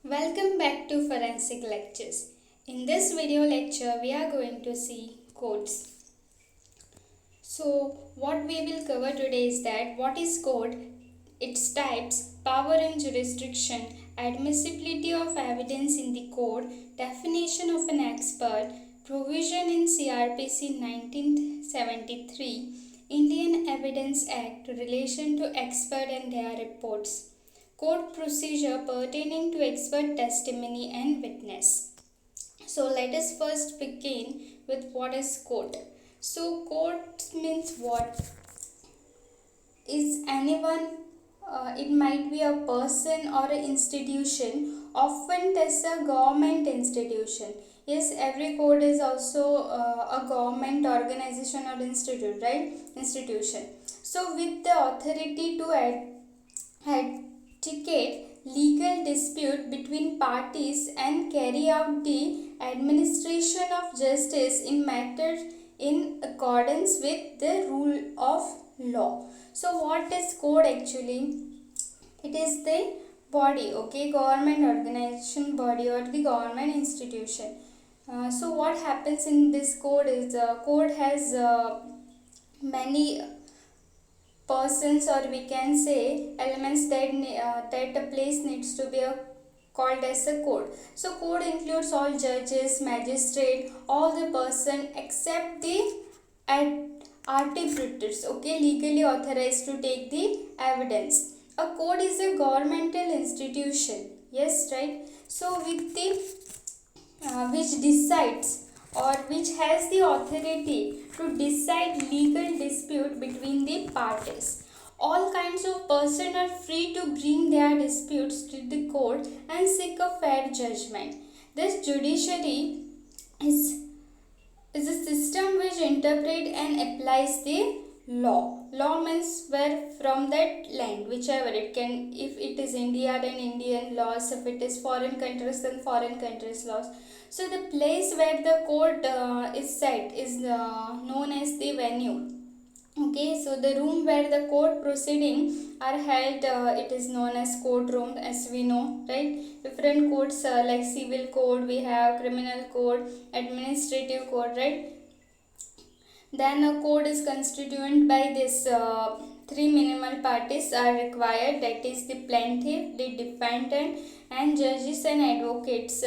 Welcome back to Forensic Lectures. In this video lecture, we are going to see codes. So, what we will cover today is that what is code, its types, power and jurisdiction, admissibility of evidence in the code, definition of an expert, provision in CRPC 1973, Indian Evidence Act, relation to expert and their reports. Court procedure pertaining to expert testimony and witness. So let us first begin with what is court. So court means what? Is anyone, it might be a person or an institution, often it is a government institution. Yes, every court is also a government organization or institute, right? Institution. So with the authority to adjudicate legal dispute between parties and carry out the administration of justice in matters in accordance with the rule of law. So what is court actually? It is the body, okay, government organization body or the government institution. So what happens in this code is the code has many persons, or we can say elements that a place needs to be called as a code. So code includes all judges, magistrate, all the person except the arbitrators, okay, legally authorized to take the evidence. A court is a governmental institution, yes, right? So with the which decides or which has the authority to decide legal dispute between the parties. All kinds of persons are free to bring their disputes to the court and seek a fair judgment. This judiciary is a system which interprets and applies the law. Law means where from that land, whichever it can, if it is India then Indian laws, if it is foreign countries then foreign countries laws. So the place where the court is set is known as the venue. Okay, so the room where the court proceedings are held, it is known as courtroom, as we know, right? Different courts like civil code, we have criminal code, administrative code, right? Then a code is constituent by this three minimal parties are required, that is the plaintiff, the defendant, and judges and advocates.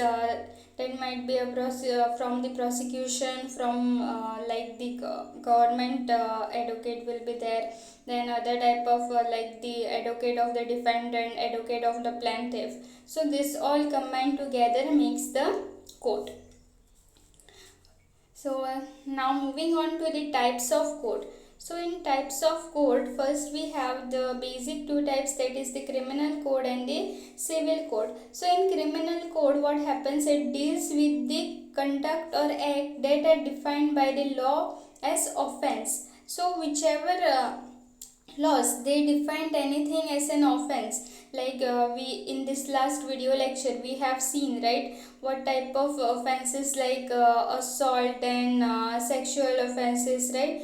That might be from the prosecution, from like the government advocate will be there. Then other type of like the advocate of the defendant, advocate of the plaintiff. So this all combined together makes the court. So now moving on to the types of code. So in types of code, first we have the basic two types, that is the criminal code and the civil code. So in criminal code, what happens, it deals with the conduct or act that are defined by the law as offense. So whichever laws they defined anything as an offense, like we in this last video lecture we have seen, right, what type of offenses like assault and sexual offenses, right?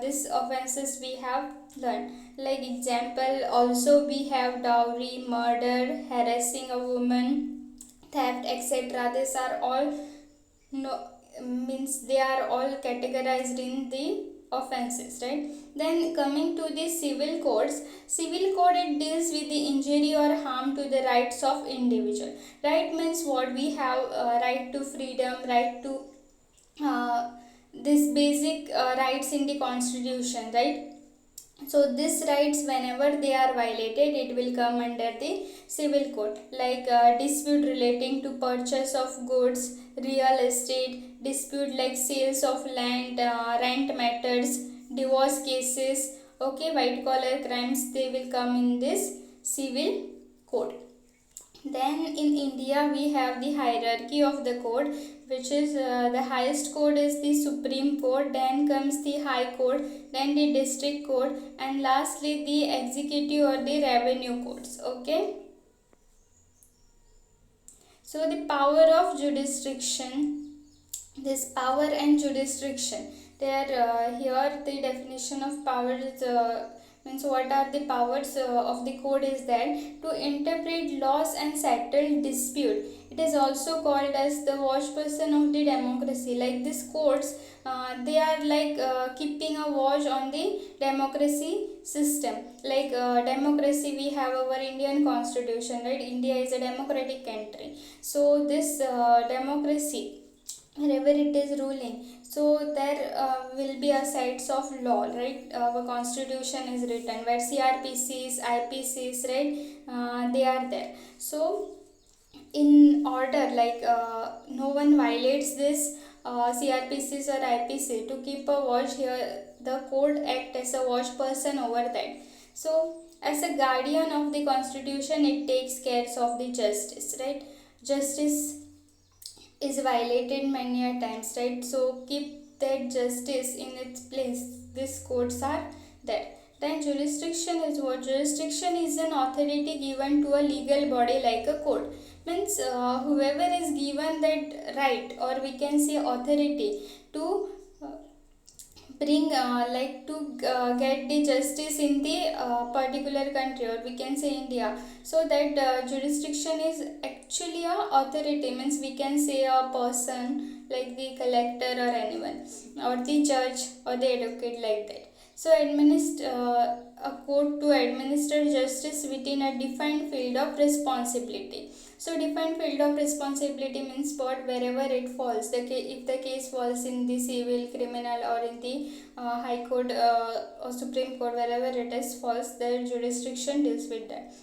These offenses we have learned. Like example, also we have dowry, murder, harassing a woman, theft, etc. These are all no means they are all categorized in the offenses, right? Then coming to the civil codes, civil code it deals with the injury or harm to the rights of individual. Right means what we have, right to freedom, right to this basic rights in the constitution, right? So these rights whenever they are violated, it will come under the civil code, like dispute relating to purchase of goods, real estate, dispute like sales of land, rent matters, divorce cases, okay, white collar crimes, they will come in this civil code. Then in India we have the hierarchy of the code, which is the highest code is the Supreme Court, then comes the High Court, then the District Court, and lastly the executive or the revenue courts, okay. So the power of jurisdiction, this power and jurisdiction, there here the definition of power is Means what are the powers of the court is that to interpret laws and settle dispute. It is also called as the watch person of the democracy. Like these courts, they are like keeping a watch on the democracy system. Like democracy, we have our Indian constitution, right? India is a democratic country. So this democracy, wherever it is ruling, so there will be a sides of law, right? Our constitution is written where CRPCs, IPCs, right? They are there. So in order, like no one violates this CRPCs or IPC, to keep a watch here, the court act as a watch person over that. So as a guardian of the constitution, it takes care of the justice, right? Justice is violated many a times, right? So keep that justice in its place. These courts are there. Then jurisdiction is what? Jurisdiction is an authority given to a legal body like a court. Means whoever is given that right, or we can say authority to bring like to get the justice in the particular country, or we can say India. So that jurisdiction is actually a authority. Means we can say a person like the collector or anyone, or the judge or the advocate, like that. So a court to administer justice within a defined field of responsibility. So defined field of responsibility means what? Wherever it falls, if the case falls in the civil, criminal, or in the high court or supreme court, wherever it is falls, their jurisdiction deals with that.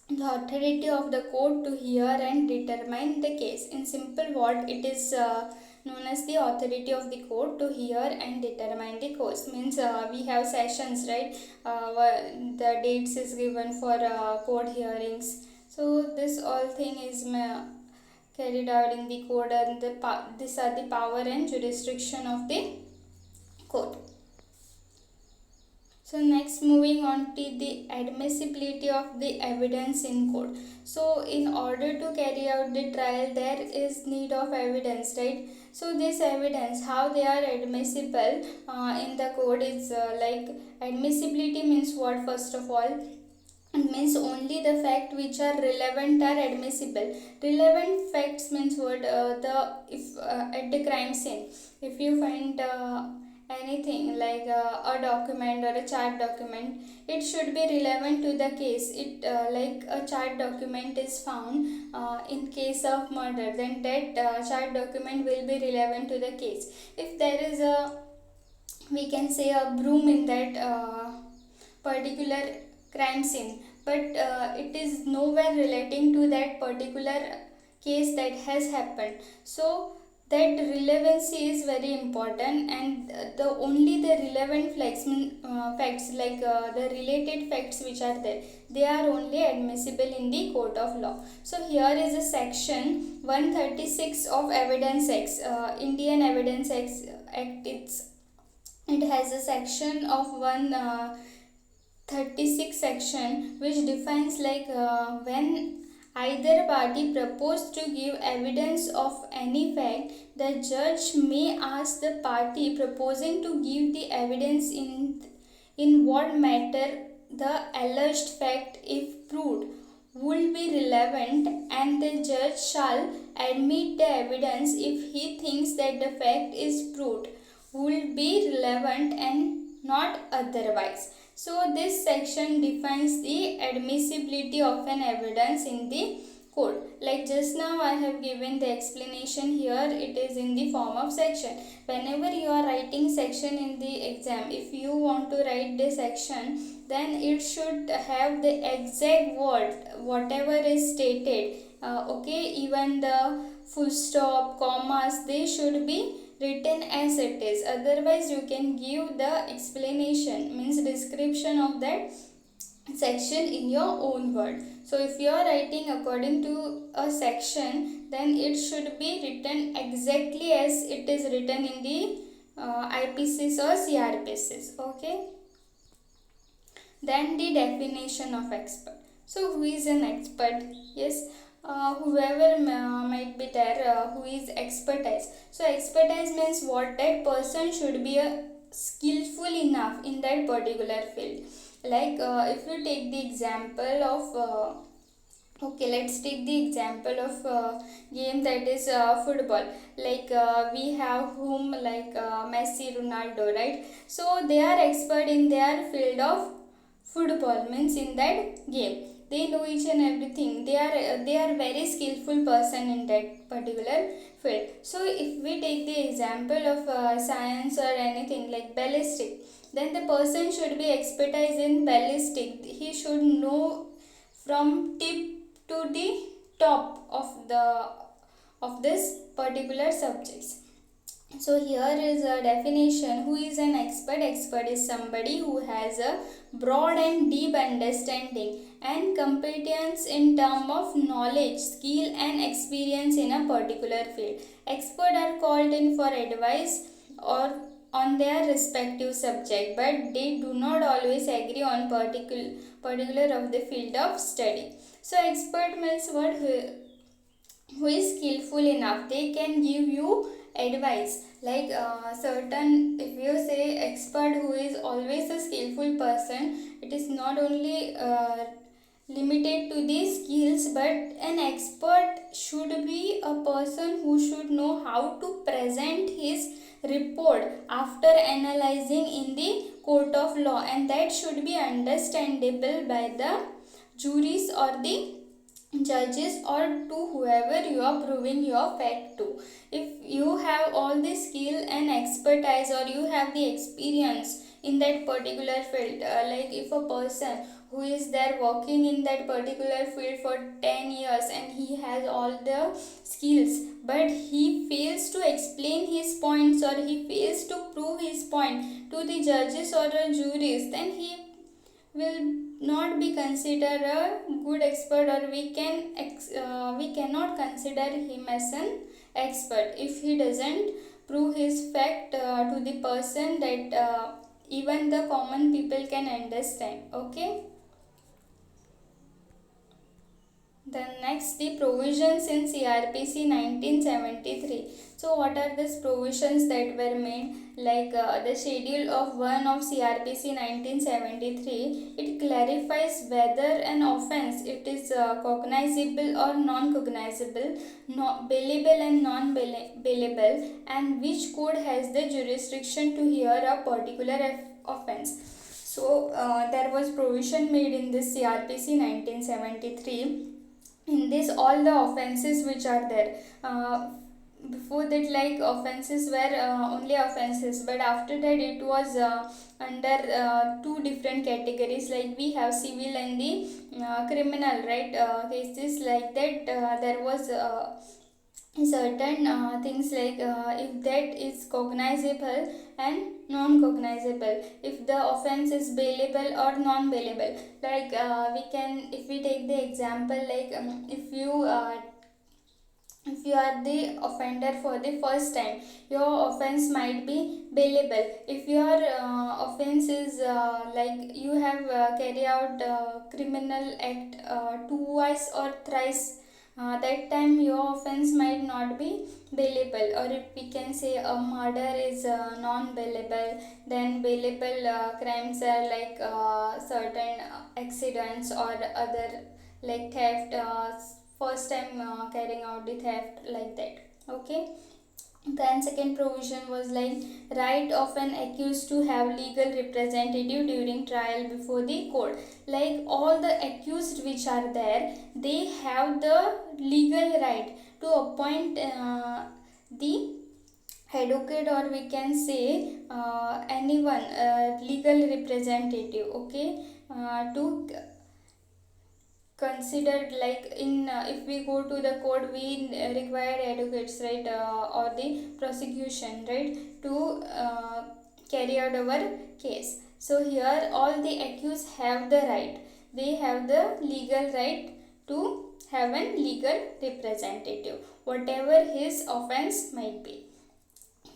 The authority of the court to hear and determine the case. In simple word, it is known as the authority of the court to hear and determine the case. Means we have sessions, right? The dates is given for court hearings. So this all thing is carried out in the court, and these are the power and jurisdiction of the court. So next, moving on to the admissibility of the evidence in court. So in order to carry out the trial, there is need of evidence, right? So this evidence, how they are admissible in the court is like admissibility means what? First of all, it means only the fact which are relevant are admissible. Relevant facts means what? The if at the crime scene, if you find anything like a document or a chart document, it should be relevant to the case. It like a chart document is found in case of murder, then that chart document will be relevant to the case. If there is a, we can say, a broom in that particular crime scene, but it is nowhere relating to that particular case that has happened. So that relevancy is very important, and the only the relevant facts, like the related facts which are there, they are only admissible in the court of law. So here is a section 136 of Evidence Act, Indian Evidence Act. It has a section of 136 section which defines like when either party propose to give evidence of any fact, the judge may ask the party proposing to give the evidence in what matter the alleged fact, if proved, would be relevant, and the judge shall admit the evidence if he thinks that the fact is proved would be relevant and not otherwise. So this section defines the admissibility of an evidence in the court. Like just now I have given the explanation, here it is in the form of section. Whenever you are writing section in the exam, if you want to write the section, then it should have the exact word whatever is stated. Okay, even the full stop, commas, they should be written as it is. Otherwise you can give the explanation, means description of that section in your own word. So if you are writing according to a section, then it should be written exactly as it is written in the IPCs or CRPCs. Okay. Then the definition of expert. So who is an expert? Yes, whoever might be there who is expertise. So expertise means what? That person should be skillful enough in that particular field. Like if you take the example of okay, let's take the example of game that is football. Like we have whom like Messi, Ronaldo, right? So they are expert in their field of football, means in that game. They know each and everything. They are very skillful person in that particular field. So if we take the example of science or anything like ballistic, then the person should be expertise in ballistic. He should know from tip to the top of this particular subjects. So here is a definition. Who is an expert? Expert is somebody who has a broad and deep understanding and competence in terms of knowledge, skill and experience in a particular field. Experts are called in for advice or on their respective subject, but they do not always agree on particular of the field of study. So expert means what? Who is skillful enough, they can give you advice. Like certain, if you say expert who is always a skillful person, it is not only limited to these skills, but an expert should be a person who should know how to present his report after analyzing in the court of law, and that should be understandable by the juries or the judges or to whoever you are proving your fact to. If you have all the skill and expertise or you have the experience in that particular field, like if a person who is there working in that particular field for 10 years and he has all the skills, but he fails to explain his points or he fails to prove his point to the judges or the juries, then he will not be considered a good expert, or we cannot consider him as an expert if he doesn't prove his fact to the person that even the common people can understand. Okay. Then next, the provisions in CRPC 1973. So what are these provisions that were made? Like the schedule of 1 of CRPC 1973, it clarifies whether an offence it is cognizable or non-cognizable, bailable and non-bailable, and which court has the jurisdiction to hear a particular offence. So there was provision made in this CRPC 1973. In this, all the offenses which are there, before that, like offenses were only offenses, but after that it was under two different categories, like we have civil and the criminal, right? Cases like that, there was certain things like if that is cognizable and non-cognizable, if the offense is bailable or non-bailable. Like we can, if we take the example, like if you are the offender for the first time, your offense might be bailable. If your offense is like you have carried out criminal act twice or thrice, that time your offense might not be bailable. Or if we can say a murder is non-bailable, then bailable crimes are like certain accidents or other, like theft, first time carrying out the theft, like that. Okay. Then second provision was like right of an accused to have legal representative during trial before the court. Like all the accused which are there, they have the legal right to appoint the advocate, or we can say anyone, legal representative. Okay. To considered, like in if we go to the court, we require advocates, right? Or the prosecution, right? To carry out our case. So here all the accused have the right, they have the legal right to have a legal representative, whatever his offense might be.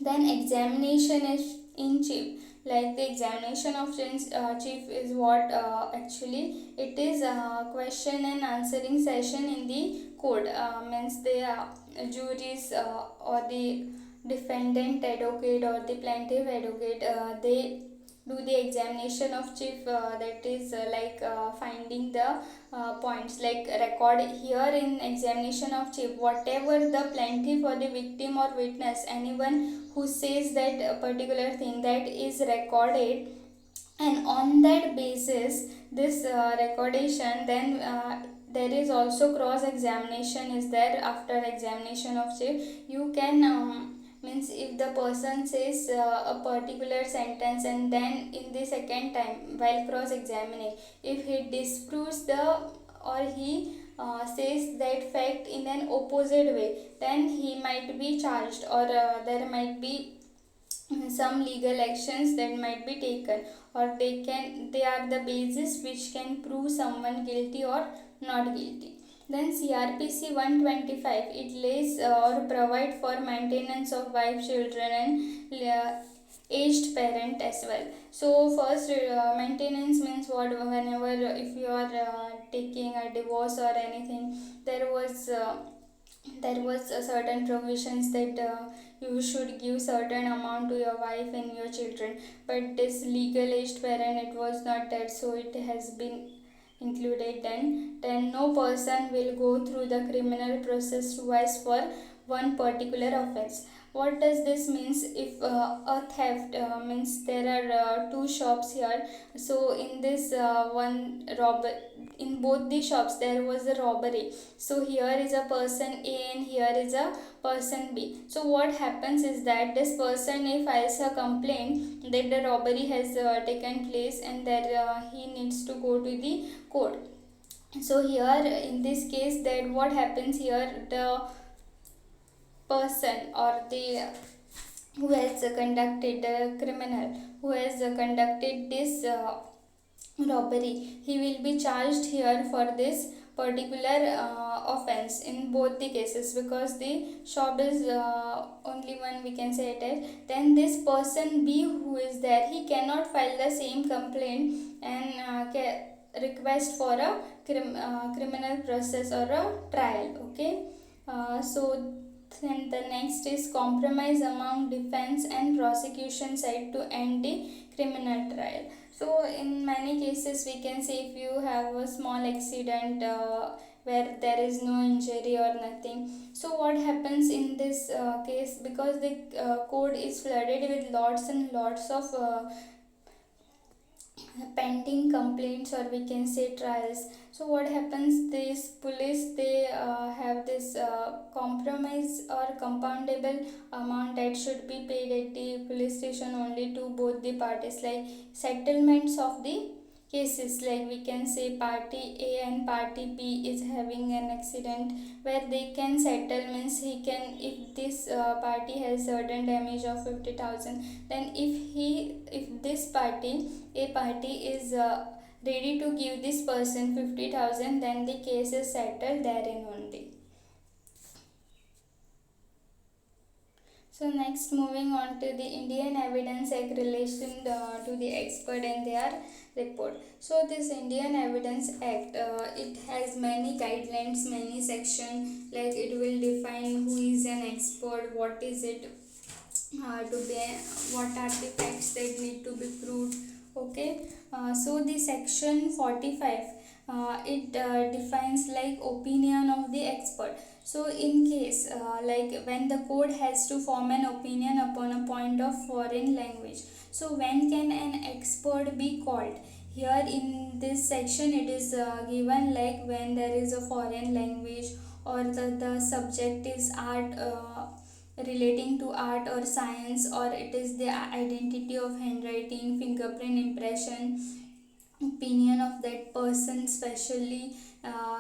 Then examination is in chief. Like the examination of chief is what actually it is a question and answering session in the court. Means the juries or the defendant advocate or the plaintiff advocate, they do the examination of chief, that is finding the points, like record here in examination of chief whatever the plaintiff or the victim or witness, anyone who says that a particular thing, that is recorded, and on that basis this recordation, then there is also cross examination is there after examination of chief. You can means if the person says a particular sentence, and then in the second time while cross examining, if he disproves the, or he says that fact in an opposite way, then he might be charged, or there might be some legal actions that might be taken, or they are the basis which can prove someone guilty or not guilty. Then CRPC 125, it lays or provide for maintenance of wife, children, and aged parent as well. So first, maintenance means what, whenever if you are taking a divorce or anything, there was a certain provisions that you should give certain amount to your wife and your children, but this legal aged parent, it was not that, so it has been included. Then no person will go through the criminal process twice for one particular offense. What does this means? If a theft means there are two shops here, so in this one robber, in both the shops there was a robbery, so here is a person A and here is a person B. So what happens is that this person A files a complaint that the robbery has taken place, and that he needs to go to the court. So here in this case, that what happens here, the person or the who has conducted the criminal who has conducted this robbery, he will be charged here for this particular offense in both the cases, because the shop is only one, we can say it as. Then this person B who is there, he cannot file the same complaint and request for a criminal process or a trial. Okay, so then the next is compromise among defense and prosecution side to end the criminal trial. So in many cases we can say, if you have a small accident where there is no injury or nothing, so what happens in this case, because the court is flooded with lots and lots of pending complaints, or we can say trials. So what happens, this police, they have this compromise or compoundable amount that should be paid at the police station only to both the parties, like settlements of the cases, like we can say party A and party B is having an accident, where they can settle, means he can, if this party has certain damage of 50,000, then if this party A party is ready to give this person 50,000, then the case is settled therein only. So next, moving on to the Indian Evidence Act relation to the expert and their report. So this Indian Evidence Act, it has many guidelines, many sections, like it will define who is an expert, what is it to be, what are the facts that need to be proved. Okay, so the section 45, it defines like opinion of the expert. So in case like when the court has to form an opinion upon a point of foreign language, so when can an expert be called? Here in this section it is given, like when there is a foreign language, or the subject is art, relating to art or science, or it is the identity of handwriting, fingerprint impression, opinion of that person specially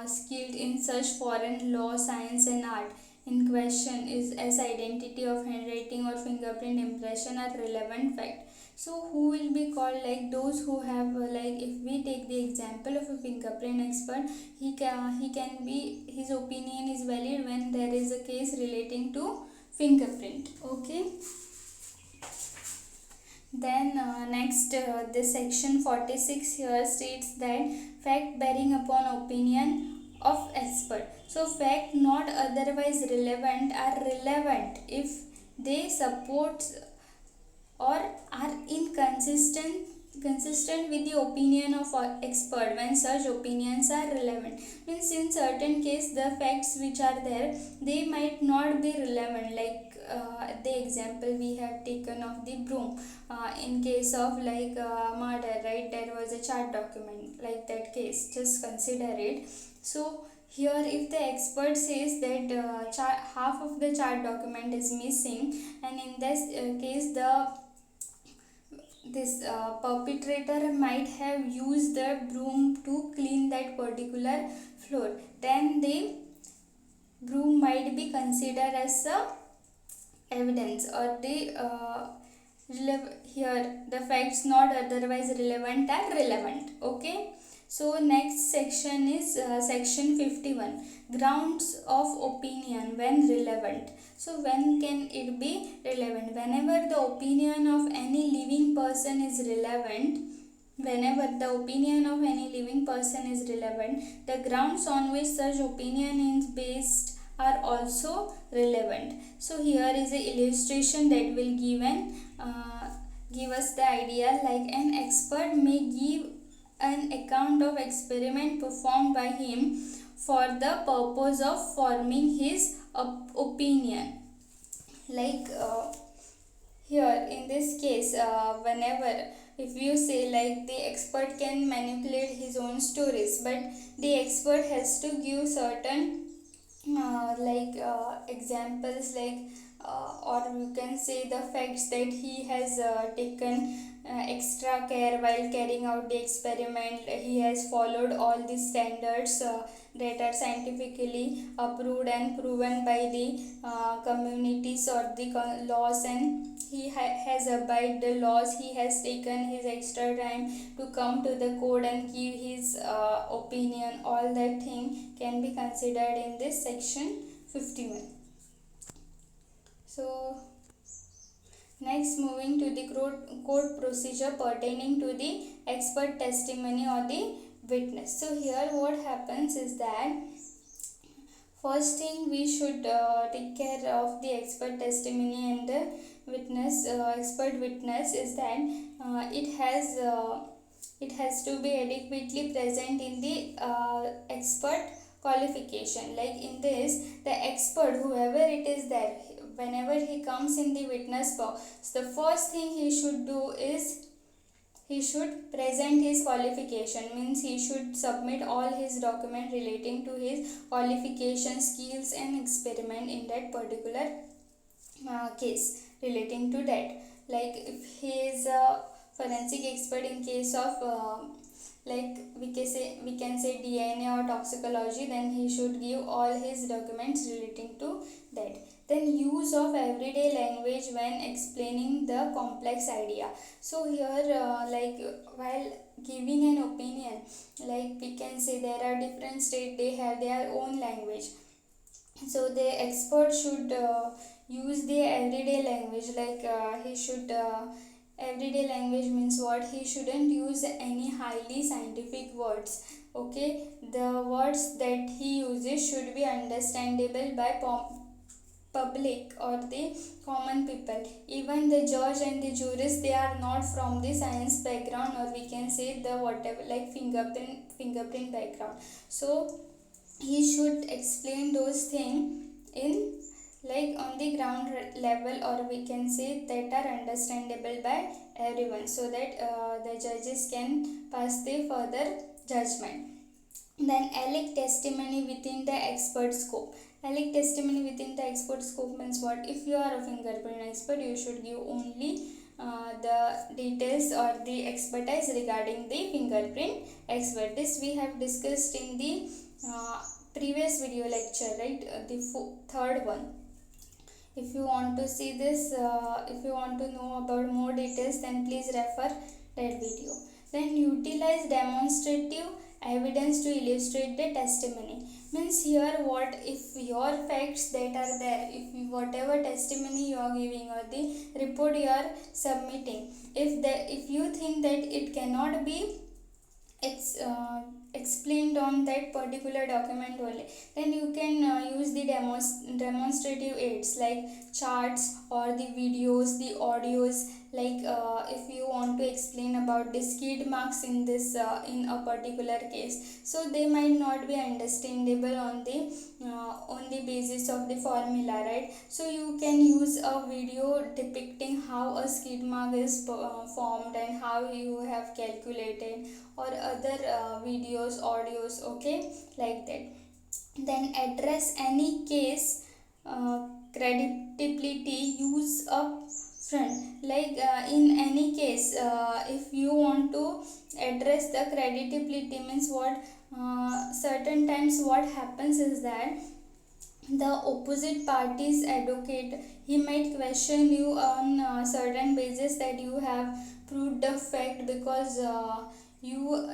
skilled in such foreign law, science and art in question is, as identity of handwriting or fingerprint impression are relevant fact. So who will be called? Like those who have like if we take the example of a fingerprint expert, he can be, his opinion is valid when there is a case relating to fingerprint. Okay, then next, this section 46 here states that fact bearing upon opinion of expert. So fact not otherwise relevant are relevant if they support or are inconsistent consistent with the opinion of expert when such opinions are relevant. Means in certain case the facts which are there, they might not be relevant, like the example we have taken of the broom, in case of like murder, right? There was a chart document like that case, just consider it. So here if the expert says that half of the chart document is missing, and in this case the this perpetrator might have used the broom to clean that particular floor, then the broom might be considered as a evidence, or the here the facts not otherwise relevant are relevant. Okay, so next section is section 51, grounds of opinion when relevant. So when can it be relevant? Whenever the opinion of any living person is relevant, whenever the opinion of any living person is relevant, the grounds on which such opinion is based are also relevant. So here is a illustration that will give us the idea, like an expert may give an account of experiment performed by him for the purpose of forming his opinion. Like here in this case, whenever if you say like the expert can manipulate his own stories, but the expert has to give certain examples, like or you can say the facts that he has taken extra care while carrying out the experiment. He has followed all the standards that are scientifically approved and proven by the communities or the laws, and he has abided the laws. He has taken his extra time to come to the code and give his opinion. All that thing can be considered in this section 51. So next, moving to the court procedure pertaining to the expert testimony or the witness. So here what happens is that first thing we should take care of the expert testimony and the witness, expert witness, is that it has to be adequately present in the expert qualification. Like in this, the expert, whoever it is there, whenever he comes in the witness box, the first thing he should do is he should present his qualification. Means he should submit all his document relating to his qualification, skills and experiment in that particular case relating to that. Like if he is a forensic expert in case of like we can say DNA or toxicology, then he should give all his documents relating to that. Then use of everyday language when explaining the complex idea. So here while giving an opinion, like we can say there are different states, they have their own language. So the expert should use the everyday language, like he should everyday language means what, he shouldn't use any highly scientific words. Okay, the words that he uses should be understandable by public or the common people. Even the judge and the jurist, they are not from the science background, or we can say the whatever, like fingerprint background. So he should explain those things in like on the ground level, or we can say that are understandable by everyone, so that the judges can pass the further judgment. Then alleged testimony within the expert scope. Alleged testimony within the expert scope means what? If you are a fingerprint expert, you should give only the details or the expertise regarding the fingerprint expert. This we have discussed in the previous video lecture, right? The third one. If you want to see this, if you want to know about more details, then please refer that video. Then utilize demonstrative evidence to illustrate the testimony. Means here what, if your facts that are there, if whatever testimony you are giving or the report you are submitting, if you think that it cannot be explained on that particular document only, then you can use the demonstrative aids like charts or the videos, the audios, like if you want to explain about the skid marks in this in a particular case, so they might not be understandable on the basis of the formula, right? So you can use a video depicting how a skid mark is formed and how you have calculated, or other videos, audios, okay, like that. Then address any case creditability use up front, like in any case if you want to address the creditability, means what, certain times what happens is that the opposite party's advocate, he might question you on certain basis that you have proved the fact, because you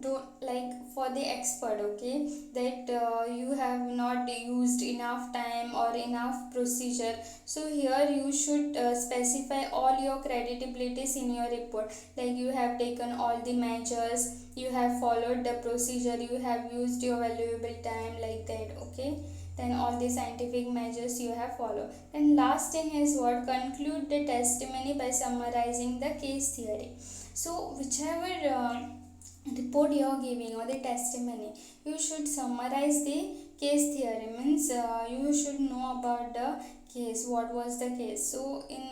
don't, like for the expert, okay, that you have not used enough time or enough procedure. So here you should specify all your creditabilities in your report, like you have taken all the measures, you have followed the procedure, you have used your valuable time, like that, okay. Then all the scientific measures you have followed. And last thing is what, conclude the testimony by summarizing the case theory. So whichever report you are giving or the testimony, you should summarize the case theory, means you should know about the case, what was the case. So in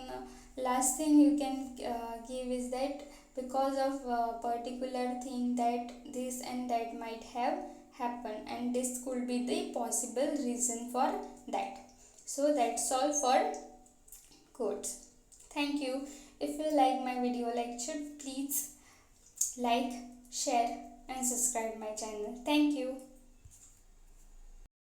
last thing you can give is that because of particular thing that this and that might have happened, and this could be the possible reason for that. So that's all for quotes. Thank you. If you like my video lecture, please like, share and subscribe my channel. Thank you.